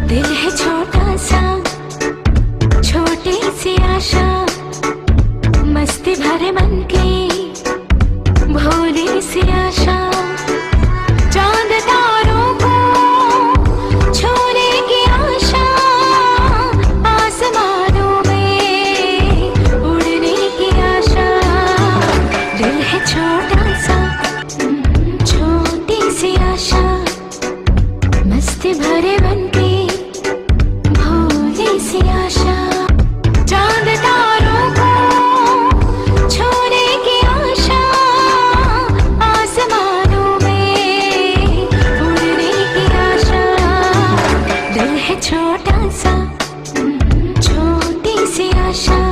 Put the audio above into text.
दिल है छोटा सा, छोटी सी आशा, मस्ती भरे मन की भोली सी आशा। चांद तारों को छूने की आशा, आसमानों में उड़ने की आशा। दिल है छोटा सा, छोटी सी आशा, मस्ती भरे मन की भोली सी आशा। चांद तारों को छूने की आशा, आसमानों में उड़ने की आशा। दिल है छोटा सा, छोटी सी आशा।